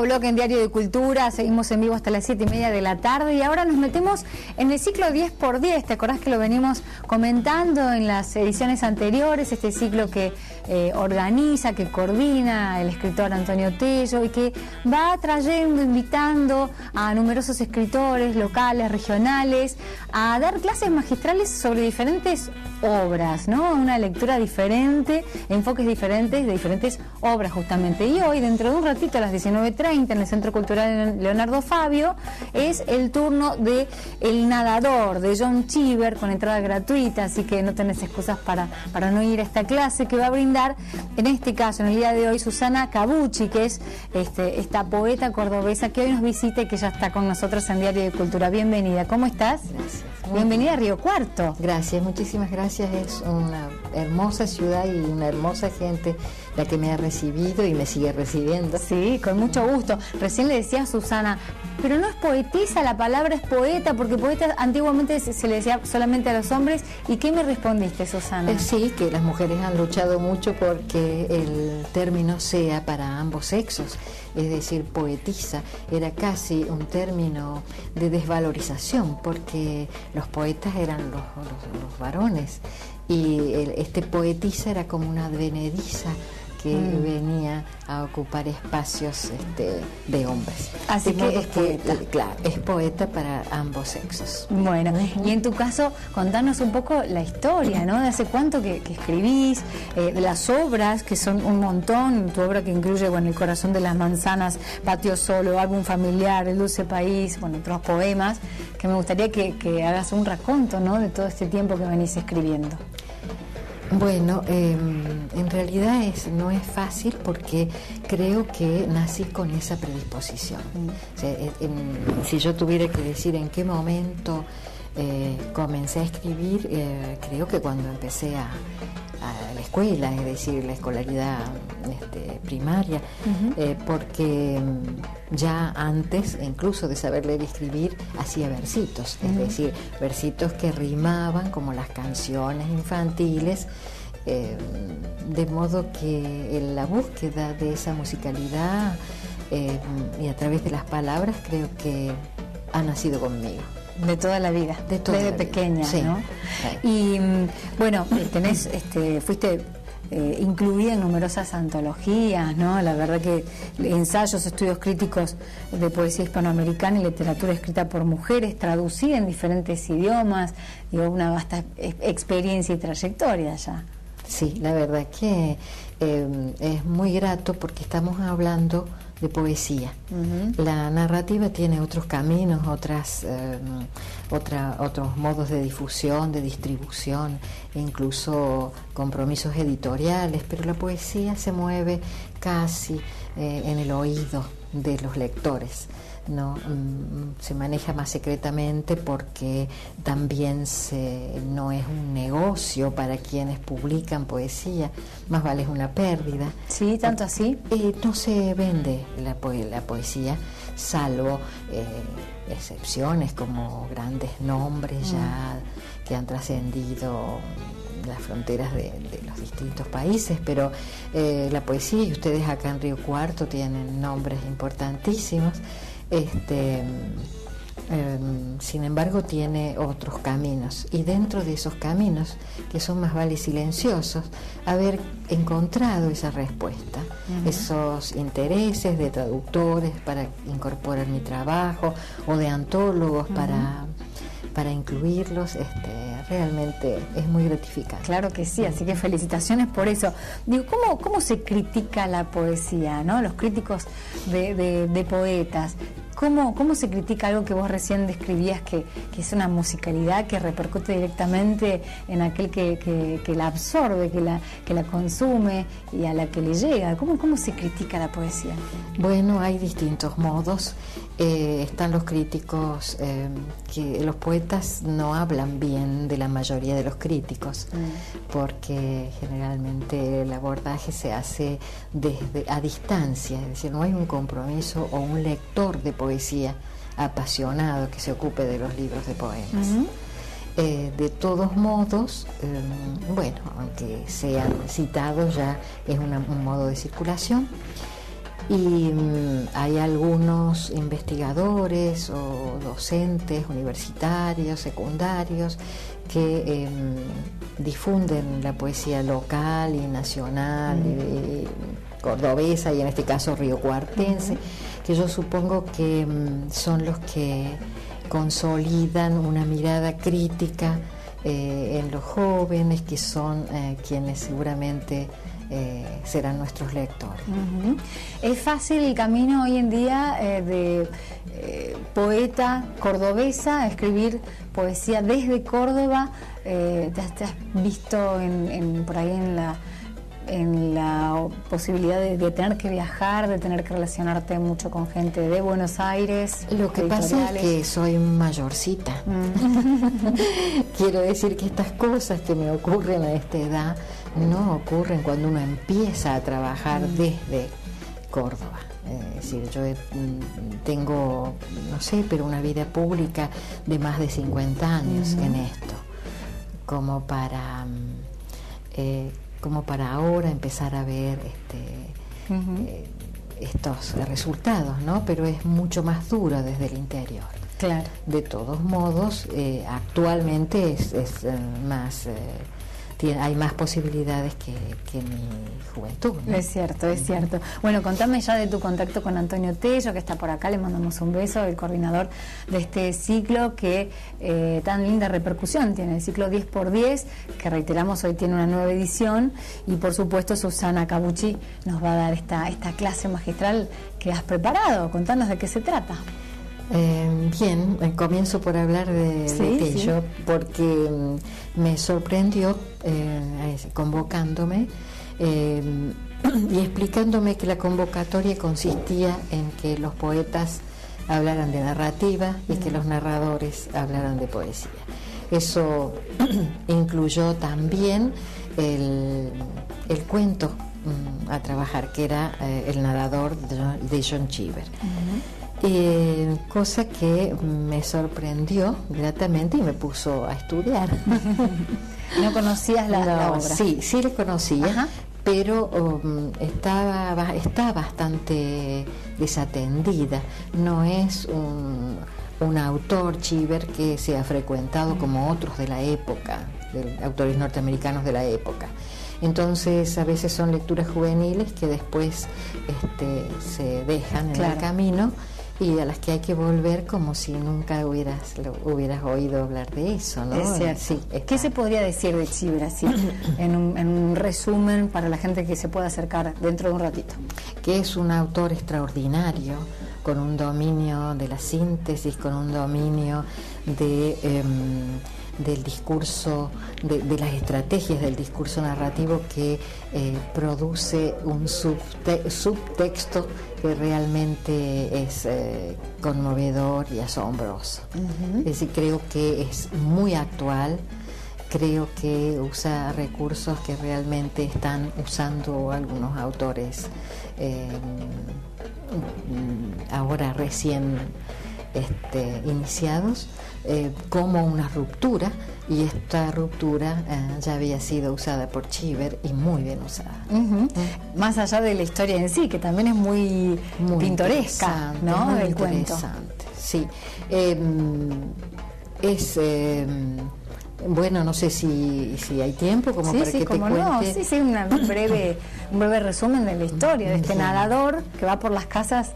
bloque en Diario de Cultura, seguimos en vivo hasta las 7:30 de la tarde y ahora nos metemos en el ciclo 10x10. ¿Te acordás que lo venimos comentando en las ediciones anteriores? Este ciclo que organiza, que coordina el escritor Antonio Tello y que va trayendo, invitando a numerosos escritores locales, regionales, a dar clases magistrales sobre diferentes obras, ¿no? Una lectura diferente, enfoques diferentes de diferentes obras justamente. Y hoy, dentro de un ratito a las 19:30 en el Centro Cultural Leonardo Fabio, es el turno de El Nadador, de John Cheever, con entrada gratuita, así que no tenés excusas para no ir a esta clase que va a brindar, en este caso, en el día de hoy, Susana Cabucci, que es esta poeta cordobesa que hoy nos visita y que ya está con nosotros en Diario de Cultura. Bienvenida, ¿cómo estás? Gracias. Bienvenida a Río Cuarto. Gracias, muchísimas gracias. Es una hermosa ciudad y una hermosa gente la que me ha recibido y me sigue recibiendo. Sí, con mucho gusto. Recién le decía a Susana, pero no es poetisa, la palabra es poeta, porque poeta antiguamente se le decía solamente a los hombres. ¿Y qué me respondiste, Susana? Sí, que las mujeres han luchado mucho porque el término sea para ambos sexos. Es decir, poetisa era casi un término de desvalorización, porque los poetas eran los varones y este poetisa era como una advenediza que venía a ocupar espacios de hombres. Así que es poeta. Claro, es poeta para ambos sexos. Bueno, y en tu caso, contanos un poco la historia, ¿no? De hace cuánto que escribís, de las obras, que son un montón, tu obra que incluye, bueno, El corazón de las manzanas, Patio solo, Álbum familiar, El dulce país, bueno, otros poemas, que me gustaría que hagas un raconto, ¿no? De todo este tiempo que venís escribiendo. Bueno, en realidad no es fácil porque creo que nací con esa predisposición. O sea, si yo tuviera que decir en qué momento comencé a escribir, creo que cuando empecé a la escuela, es decir, la escolaridad primaria, porque ya antes, incluso de saber leer y escribir, hacía versitos, es decir, versitos que rimaban como las canciones infantiles, de modo que en la búsqueda de esa musicalidad y a través de las palabras creo que ha nacido conmigo. De toda la vida, desde pequeña, sí, ¿no? Sí. Y bueno, fuiste incluida en numerosas antologías, ¿no? La verdad que ensayos, estudios críticos de poesía hispanoamericana y literatura escrita por mujeres, traducida en diferentes idiomas, digo, una vasta experiencia y trayectoria ya. Sí, la verdad que es muy grato porque estamos hablando de poesía. La narrativa tiene otros caminos, otros modos de difusión, de distribución, e incluso compromisos editoriales, pero la poesía se mueve casi en el oído de los lectores. No se maneja más secretamente porque también no es un negocio para quienes publican poesía, más vale es una pérdida. Sí, tanto así. No se vende la poesía, salvo excepciones como grandes nombres ya que han trascendido las fronteras de los distintos países, pero la poesía, y ustedes acá en Río Cuarto tienen nombres importantísimos. Sin embargo tiene otros caminos, y dentro de esos caminos, que son más vale silenciosos, haber encontrado esa respuesta, esos intereses de traductores para incorporar mi trabajo, o de antólogos para incluirlos, realmente es muy gratificante. Claro que sí, así que felicitaciones por eso. Digo, ¿cómo se critica la poesía, ¿no? Los críticos de poetas, ¿cómo se critica algo que vos recién describías, que es una musicalidad que repercute directamente en aquel que la absorbe, que la consume y a la que le llega? ¿Cómo se critica la poesía? Bueno, hay distintos modos. Están los críticos, que los poetas no hablan bien de la mayoría de los críticos, porque generalmente el abordaje se hace a distancia, es decir, no hay un compromiso o un lector de poesía apasionado que se ocupe de los libros de poemas. De todos modos, bueno, aunque sean citados, ya es un modo de circulación. Y hay algunos investigadores o docentes universitarios, secundarios, que difunden la poesía local y nacional, y cordobesa, y en este caso riocuartense, que yo supongo que son los que consolidan una mirada crítica en los jóvenes, que son quienes seguramente serán nuestros lectores. ¿Es fácil el camino hoy en día de poeta cordobesa a escribir poesía desde Córdoba? ¿Te has visto por ahí en la posibilidad de tener que viajar, de tener que relacionarte mucho con gente de Buenos Aires? Lo que pasa es que soy mayorcita. Quiero decir que estas cosas que me ocurren a esta edad no ocurren cuando uno empieza a trabajar desde Córdoba. Es decir, yo tengo, no sé, pero una vida pública de más de 50 años en esto, como para ahora empezar a ver estos resultados, ¿no? Pero es mucho más duro desde el interior. Claro. De todos modos, actualmente es más... hay más posibilidades que en mi juventud, ¿no? Es cierto, es cierto. Bueno, contame ya de tu contacto con Antonio Tello, que está por acá, le mandamos un beso, el coordinador de este ciclo que tan linda repercusión tiene, el ciclo 10x10, que reiteramos hoy tiene una nueva edición, y por supuesto Susana Cabucci nos va a dar esta clase magistral que has preparado. Contanos de qué se trata. Bien, comienzo por hablar de Tello, porque me sorprendió convocándome y explicándome que la convocatoria consistía en que los poetas hablaran de narrativa y que los narradores hablaran de poesía. Eso incluyó también el cuento a trabajar, que era el narrador de John Cheever. Cosa que me sorprendió gratamente y me puso a estudiar. ¿No conocías la obra? Sí la conocía, pero está bastante desatendida. No es un autor, Cheever, que se ha frecuentado como otros de la época, autores norteamericanos de la época. Entonces a veces son lecturas juveniles que después se dejan en el camino, y a las que hay que volver como si nunca hubieras oído hablar de eso, ¿no? Es cierto. Sí, ¿qué se podría decir de Cheever así, en un resumen para la gente que se pueda acercar dentro de un ratito? Que es un autor extraordinario, con un dominio de la síntesis, con un dominio del discurso, de las estrategias del discurso narrativo, que produce un subtexto que realmente es conmovedor y asombroso. Es decir, creo que es muy actual, creo que usa recursos que realmente están usando algunos autores ahora recién iniciados, como una ruptura, y esta ruptura ya había sido usada por Cheever y muy bien usada. Más allá de la historia en sí, que también es muy pintoresca, ¿no? Muy del interesante, cuento. Sí. Bueno, no sé si hay tiempo como para que te cuente. Sí, un breve resumen de la historia de este nadador que va por las casas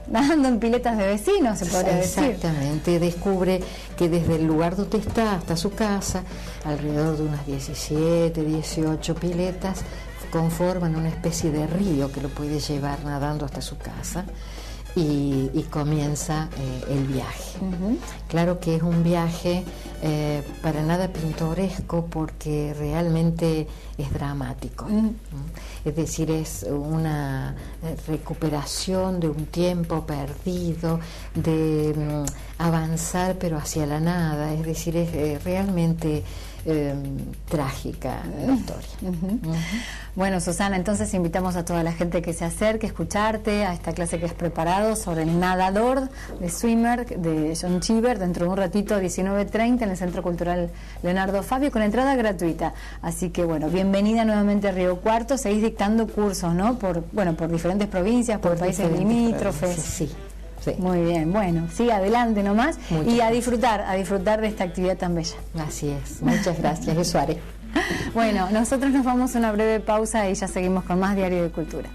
nadando en piletas de vecinos, se podría decir. Exactamente, descubre que desde el lugar donde está hasta su casa, alrededor de unas 17, 18 piletas conforman una especie de río que lo puede llevar nadando hasta su casa, y comienza el viaje. Claro que es un viaje para nada pintoresco, porque realmente es dramático. Es decir, es una recuperación de un tiempo perdido, de avanzar pero hacia la nada. Es decir, es realmente trágica historia. Bueno, Susana, entonces invitamos a toda la gente que se acerque a escucharte a esta clase que has preparado sobre el nadador de swimmer de John Cheever, dentro de un ratito, 19:30, en el Centro Cultural Leonardo Fabio, con entrada gratuita. Así que, bueno, bienvenida nuevamente a Río Cuarto. Seguís dictando cursos, ¿no? Por diferentes provincias, por países limítrofes. Sí. Muy bien, bueno, sigue adelante nomás y a disfrutar de esta actividad tan bella. Así es, muchas gracias, eso haré. Bueno, nosotros nos vamos a una breve pausa y ya seguimos con más Diario de Cultura.